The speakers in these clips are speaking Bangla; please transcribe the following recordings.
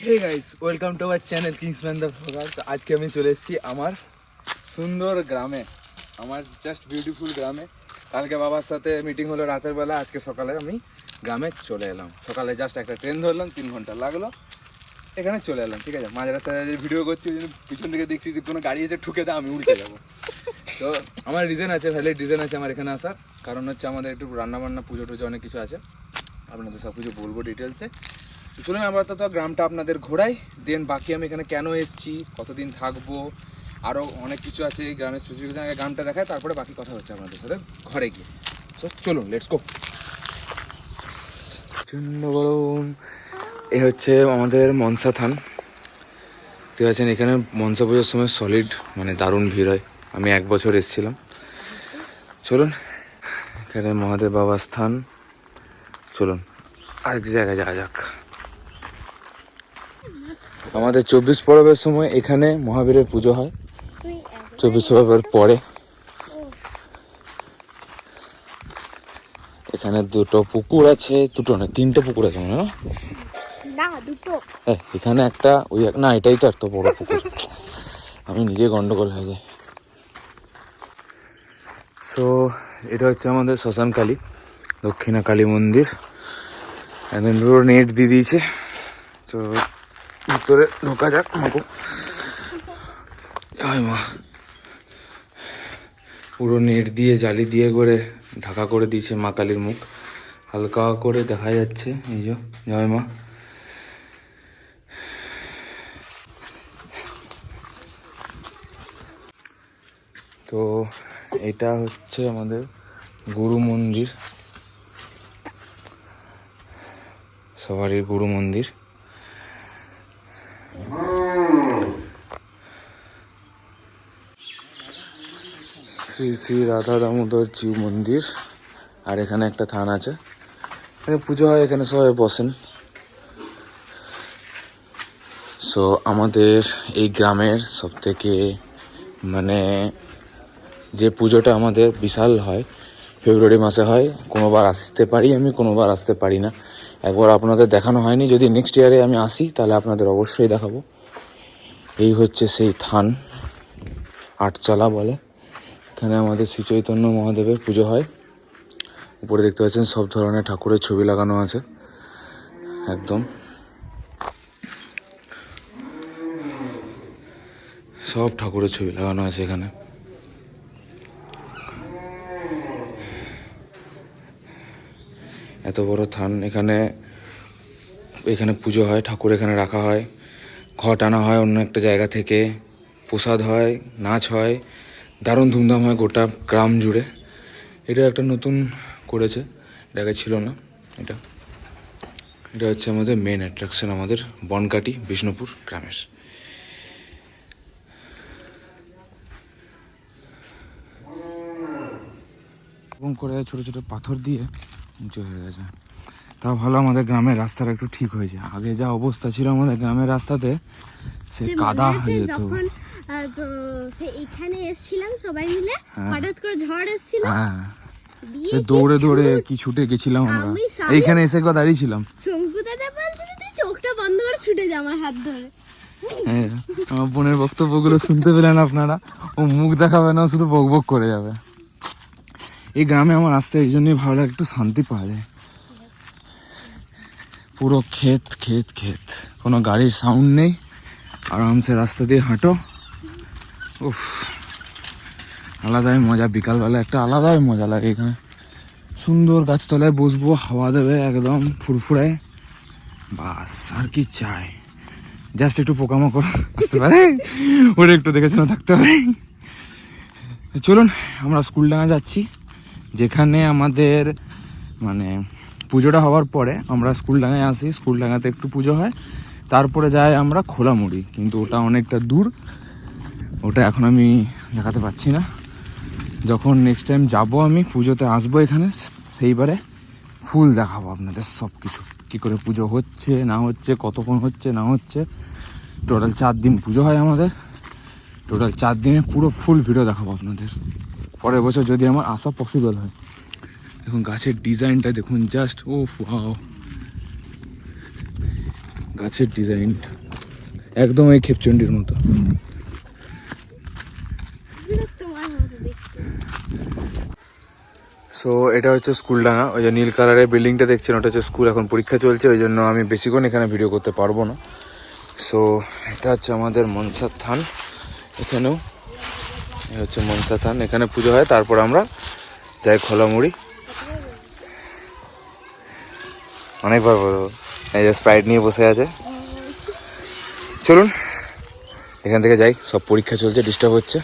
Hey guys welcome to our channel Kingsman the blogger. তো আজকে আমি চলে এসেছি আমার সুন্দর গ্রামে, আমার জাস্ট বিউটিফুল গ্রামে। কালকে বাবার সাথে মিটিং হলো রাতের বেলা, আজকে সকালে আমি গ্রামে চলে এলাম। সকালে জাস্ট একটা ট্রেন ধরলাম, 3 ঘন্টা লাগলো, এখানে চলে এলাম। ঠিক আছে, মাঝ রাস্তায় ভিডিও করছি, ওই জন্য পিছন থেকে দেখছি যে কোনো গাড়ি এসে ঠুকে দেয়, আমি উল্টে যাবো। তো আমার রিজন আছে, ভ্যালিড রিজন আছে আমার এখানে আসার। কারণ হচ্ছে আমাদের একটু রান্নাবান্না, পুজো টুজো অনেক কিছু আছে, আপনাদের সব কিছু বলবো ডিটেলসে। চলুন আপাতত গ্রামটা আপনাদের ঘোরাই, দেন বাকি আমি এখানে কেন এসেছি, কতদিন থাকবো, আরও অনেক কিছু আছে এই গ্রামের স্পেসিফিকেশন। আগে গ্রামটা দেখায়, তারপরে বাকি কথা হচ্ছে আপনাদের সাথে ঘরে গিয়ে। তো চলুন, লেটস গো। এ হচ্ছে আমাদের মনসা থান, ঠিক আছেন। এখানে মনসা পুজোর সময় সলিড মানে দারুণ ভিড় হয়। আমি 1 বছর এসেছিলাম। চলুন, এখানে মহাদেব বাবার স্থান। চলুন আরেক জায়গায় যাওয়া যাক। আমাদের 24 পরবের সময় এখানে মহাবীরের পুজো হয়, 24 পরবের পরে। এখানে 2টো পুকুর আছে, 2টো না 3টে পুকুর আছে মনে হয় না, 2টো। এখানে একটা, ওই না, এটাই তো এত বড় পুকুর, আমি নিজে গন্ডগোল হয়ে যাই। সো এটা হচ্ছে আমাদের শ্মশান কালী, দক্ষিণা কালী মন্দির। একদম পুরো নেট দিয়ে দিয়েছে, তো ভিতরে ঢোকা যাক। মাগো মা, পুরো নেট দিয়ে জালি দিয়ে করে ঢাকা করে দিয়েছে মা কালীর মুখ, হালকা করে দেখা যাচ্ছে। এই যে জয় মা। তো এটা হচ্ছে আমাদের গুরু মন্দির, সবারই গুরু মন্দির। শ্রী শ্রী রাধা দামোদর জিউ মন্দির। আর এখানে একটা থান আছে, এখানে পুজো হয়, এখানে সবাই বসেন। সো আমাদের এই গ্রামের সবথেকে মানে যে পুজোটা আমাদের বিশাল হয়, ফেব্রুয়ারি মাসে হয়। কোনোবার আসতে পারি আমি, কোনোবার আসতে পারি না। একবার আপনাদের দেখানো হয়নি, যদি নেক্সট ইয়ারে আমি আসি তাহলে আপনাদের অবশ্যই দেখাবো। এই হচ্ছে সেই থান, আটচালা বলে। এখানে আমাদের শ্রী চৈতন্য মহাদেবের পুজো হয়। উপরে দেখতে পাচ্ছেন সব ধরনের ঠাকুরের ছবি লাগানো আছে, একদম সব ঠাকুরের ছবি লাগানো আছে এখানে। এত বড় থান, এখানে পুজো হয়, ঠাকুর এখানে রাখা হয়, ঘট আনা হয় অন্য একটা জায়গা থেকে, প্রসাদ হয়, নাচ হয়, দারুণ ধুমধাম হয় গোটা গ্রাম জুড়ে। এটা একটা নতুন করেছে, এটা আগে ছিল না। এটা হচ্ছে আমাদের মেন অ্যাট্রাকশন, আমাদের বনকাটি বিষ্ণুপুর গ্রামের। এবং করে ছোটো ছোটো পাথর দিয়ে উঁচু হয়ে গেছে। তাও ভালো, আমাদের গ্রামের রাস্তাটা একটু ঠিক হয়েছে। আগে যা অবস্থা ছিল আমাদের গ্রামের রাস্তাতে, সে কাদা হয়ে যেত। তো সে এখানে এসেছিলাম সবাই মিলে, হঠাৎ করে ঝড় এসেছিল, দৌড়ে দৌড়ে কি ছুটে গেছিলাম আমরা, এইখানে এসে একবার দাঁড়িয়েছিলাম। শঙ্কু দাদা বলছে তুই চোখটা বন্ধ করে ছুটে যা আমার হাত ধরে। হ্যাঁ, আমার বোনের বক্তব্যগুলো শুনতে পেলেন আপনারা, ও মুখ দেখাবে না, শুধু বক বক করে যাবে। এই গ্রামে আমার আসতে এই জন্যই ভালো লাগে, একটু শান্তি পাওয়া যায়। পুরো ক্ষেত ক্ষেত ক্ষেত, কোনো গাড়ির সাউন্ড নেই, আরামসে রাস্তা দিয়ে হাঁটো। উফ, আলাদাই মজা, বিকালবেলা একটা আলাদাই মজা লাগে এখানে। সুন্দর গাছতলায় বসবো, হাওয়া দেবে একদম ফুরফুরায়, বাস আর কি চাই। জাস্ট একটু পোকামাকড় আসতে পারে, ওটা একটু দেখে শুনে থাকতে হবে। চলুন আমরা স্কুলডাঙ্গা যাচ্ছি, যেখানে আমাদের মানে পুজোটা হওয়ার পরে আমরা স্কুলডাঙ্গায় আসি। স্কুলডাঙ্গাতে একটু পুজো হয়, তারপরে যাই আমরা খোলামুড়ি, কিন্তু ওটা অনেকটা দূর, ওটা এখন আমি দেখাতে পাচ্ছি না। যখন নেক্সট টাইম যাবো, আমি পুজোতে আসবো এখানে, সেইবারে ফুল দেখাবো আপনাদের সব কিছু, কী করে পুজো হচ্ছে না হচ্ছে, কতক্ষণ হচ্ছে না হচ্ছে, টোটাল 4 দিন পুজো হয় আমাদের। টোটাল 4 দিনে পুরো ফুল ভিডিও দেখাবো আপনাদের। পরের বছর যদি আমার আসা পসিবল হয়। এখন গাছের ডিজাইনটা দেখুন জাস্ট, ও ওয়াও, গাছের ডিজাইন একদম এই খেপচন্ডির মতো। সো এটা হচ্ছে স্কুলডাঙ্গা, ওই যে নীল কালারের বিল্ডিংটা দেখছেন ওটা হচ্ছে স্কুল। এখন পরীক্ষা চলছে, ওই জন্য আমি বেশিক্ষণ এখানে ভিডিও করতে পারবো না। সো এটা হচ্ছে আমাদের মনসার থান। এখানেও এ হচ্ছে মনসা থান, এখানে পুজো হয়। তারপর আমরা যাই খোলামুড়ি। অনেকবার বলবো, এই যে স্প্রাইট নিয়ে বসে আছে। চলুন এখান থেকে যাই, সব পরীক্ষা চলছে, ডিস্টার্ব হচ্ছে।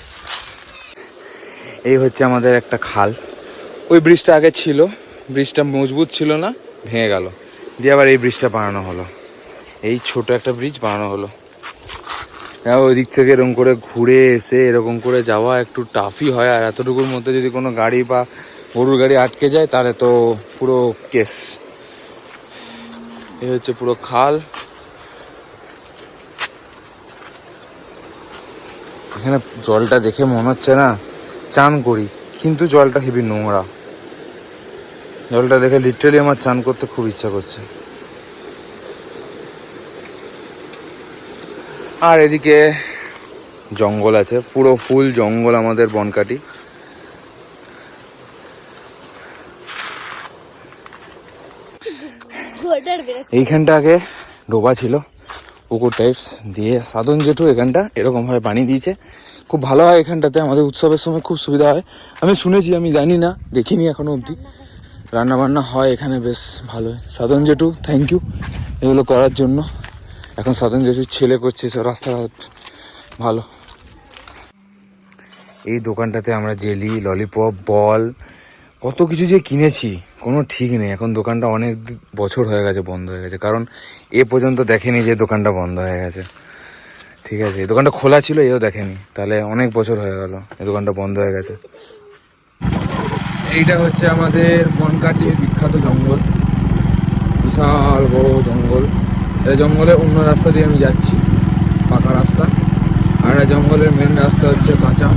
এই হচ্ছে আমাদের একটা খাল। ওই ব্রিজটা আগে ছিল, ব্রিজটা মজবুত ছিল না, ভেঙে গেল, দিয়ে আবার এই ব্রিজটা বানানো হলো। এই ছোট একটা ব্রিজ বানানো হলো। ওই দিক থেকে এরকম করে ঘুরে এসে এরকম করে যাওয়া একটু টাফই হয়। আর এতটুকুর মধ্যে যদি কোনো গাড়ি বা গরুর গাড়ি আটকে যায় তাহলে তো পুরো কেস। এই হচ্ছে পুরো খাল। এখানে জলটা দেখে মনে হচ্ছে না চান করি, কিন্তু জলটা হেবি নোংরা। জলটা দেখে লিটারালি আমার চান করতে খুব ইচ্ছা করছে। আর এদিকে জঙ্গল আছে, পুরো ফুল জঙ্গল আমাদের বনকাটি। এইখানটা আগে ডোবা ছিল, পুকুর টাইপস, দিয়ে সাধন জেঠু এখানটা এরকমভাবে বানিয়ে দিয়েছে। খুব ভালো হয় এখানটাতে, আমাদের উৎসবের সময় খুব সুবিধা হয়। আমি শুনেছি, আমি জানি না, দেখিনি এখনো অবধি। রান্নাবান্না হয় এখানে বেশ ভালোই। সাধন জেঠু থ্যাংক ইউ এগুলো করার জন্য। এখন সাধন জেঠুর ছেলে করছে সব রাস্তাঘাট ভালো। এই দোকানটাতে আমরা জেলি, ললিপপ, বল, কত কিছু যে কিনেছি কোনো ঠিক নেই। এখন দোকানটা অনেক বছর হয়ে গেছে বন্ধ হয়ে গেছে, কারণ এ পর্যন্ত দেখেনি যে দোকানটা বন্ধ হয়ে গেছে। ঠিক আছে, দোকানটা খোলা ছিল, এও দেখেনি, তাহলে অনেক বছর হয়ে গেল এই দোকানটা বন্ধ হয়ে গেছে। এইটা হচ্ছে আমাদের বনকাটির বিখ্যাত জঙ্গল, বিশাল বড় জঙ্গল। এটা জঙ্গলের অন্য রাস্তা দিয়ে আমি যাচ্ছি, পাকা রাস্তা। আর এটা জঙ্গলের মেন রাস্তা হচ্ছে কাঁচা।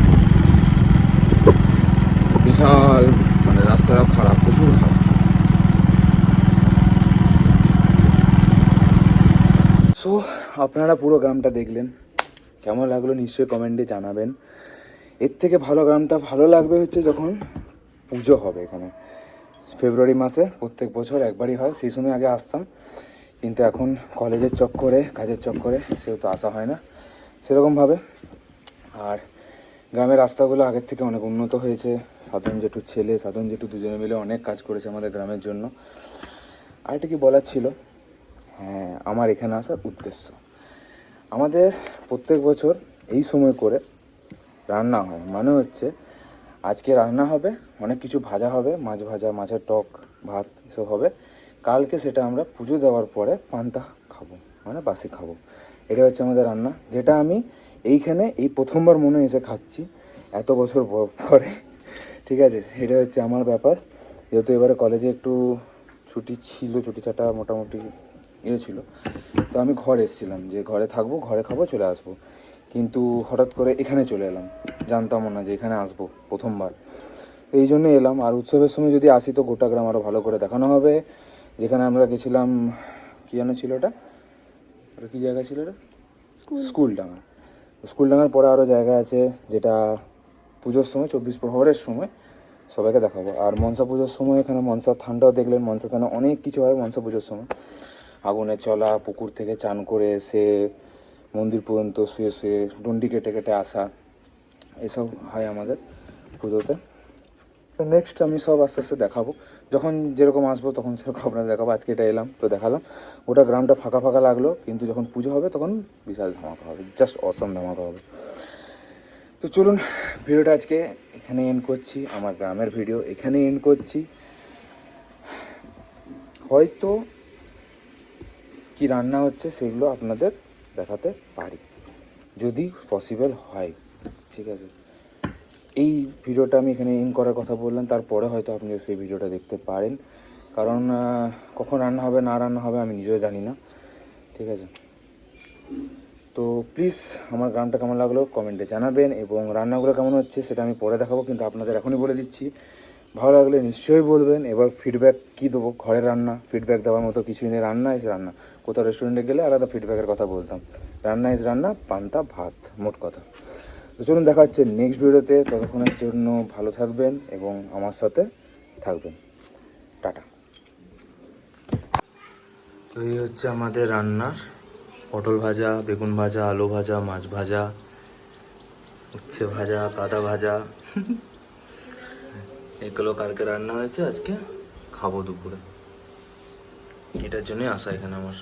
বিশাল, মানে রাস্তাটাও খারাপ, প্রচুর খারাপ। সো আপনারা পুরো গ্রামটা দেখলেন, কেমন লাগলো নিশ্চয়ই কমেন্টে জানাবেন। এর থেকে ভালো গ্রামটা ভালো লাগবে হচ্ছে যখন পুজো হবে এখানে। ফেব্রুয়ারি মাসে প্রত্যেক বছর একবারই হয়, সেই সময় আগে আসতাম, কিন্তু এখন কলেজের চক্করে, কাজের চক্করে সেহেতু আসা হয় না সেরকমভাবে। আর গ্রামের রাস্তাগুলো আগের থেকে অনেক উন্নত হয়েছে। সাধন জেঠুর ছেলে, সাধন জেঠু দুজনে মিলে অনেক কাজ করেছে আমাদের গ্রামের জন্য। আর এটা কি বলার ছিল, হ্যাঁ, আমার এখানে আসার উদ্দেশ্য, আমাদের প্রত্যেক বছর এই সময় করে রান্না হয়। মানে হচ্ছে আজকে রান্না হবে, অনেক কিছু ভাজা হবে, মাছ ভাজা, মাছের টক, ভাত এসব হবে। কালকে সেটা আমরা পুজো দেওয়ার পরে পান্তা খাবো, মানে বাসি খাবো। এটা হচ্ছে আমাদের রান্না, যেটা আমি এইখানে এই প্রথমবার মনে এসে খাচ্ছি এত বছর পরে। ঠিক আছে, এটা হচ্ছে আমার ব্যাপার। যেহেতু এবারে কলেজে একটু ছুটি ছিল, ছুটি ছাটা মোটামুটি ইয়ে ছিল, তো আমি ঘরে এসেছিলাম যে ঘরে থাকবো, ঘরে খাবো, চলে আসবো। কিন্তু হঠাৎ করে এখানে চলে এলাম, জানতামও না যে এখানে আসবো প্রথমবার, এই জন্য এলাম। আর উৎসবের সময় যদি আসি তো গোটা গ্রাম আরও ভালো করে দেখানো হবে। যেখানে আমরা গেছিলাম, কী যেন ছিল ওটা, ওটা কী জায়গা ছিল ওটা, স্কুলডাঙ্গা। স্কুলডাঙ্গার পরে আরও জায়গা আছে, যেটা পুজোর সময় 24 প্রহরের সময় সবাইকে দেখাবো। আর মনসা পুজোর সময় এখানে মনসার থানটাও দেখলেন, মনসা থানে অনেক কিছু হয় মনসা পুজোর সময়। আগুনে চলা, পুকুর থেকে চান করে এসে মন্দির পর্যন্ত শুয়ে শুয়ে ডন্ডি কেটে কেটে আসা, এসব হয় আমাদের পুজোতে। তো নেক্সট আমি সব আস্তে আস্তে দেখাবো, যখন যেরকম আসবো তখন সেরকম আপনাদের দেখাবো। আজকে এটা এলাম তো দেখালাম, গোটা গ্রামটা ফাঁকা ফাঁকা লাগলো, কিন্তু যখন পুজো হবে তখন বিশাল ধামাকা হবে, জাস্ট অসম ধামাকা হবে। তো চলুন, ভিডিওটা আজকে এখানে এন্ড করছি, আমার গ্রামের ভিডিও এখানে এন্ড করছি। হয়তো কি রান্না হচ্ছে সেগুলো আপনাদের দেখাতে পারি, যদি পসিবল হয়। ঠিক আছে, এই ভিডিওটা আমি এখানে এন্ড করার কথা বললাম, তারপরে হয়তো আপনি সেই ভিডিওটা দেখতে পারেন, কারণ কখন রান্না হবে না রান্না হবে আমি নিজেও জানি না। ঠিক আছে, তো প্লিজ আমার গ্রামটা কেমন লাগলো কমেন্টে জানাবেন, এবং রান্নাগুলো কেমন হচ্ছে সেটা আমি পরে দেখাবো, কিন্তু আপনাদের এখনই বলে দিচ্ছি ভালো লাগলে নিশ্চয়ই বলবেন। এবার ফিডব্যাক কী দেবো, ঘরের রান্না ফিডব্যাক দেওয়ার মতো কিছুই নেই, রান্না ইজ রান্না। কোথাও রেস্টুরেন্টে গেলে আলাদা ফিডব্যাকের কথা বলতাম, রান্না ইজ রান্না, পান্তা ভাত, মোট কথা। তো চলুন দেখা হচ্ছে নেক্সট ভিডিওতে, ততক্ষণের জন্য ভালো থাকবেন এবং আমার সাথে থাকবেন। টাটা। তো এই হচ্ছে আমাদের রান্নার পটল ভাজা, বেগুন ভাজা, আলু ভাজা, মাছ ভাজা, উচ্ছে ভাজা, কাদা ভাজা। এগুলো কালকে রান্না হয়েছে, আজকে খাবো দুপুরে। এটার জন্যই আসা এখানে আমার।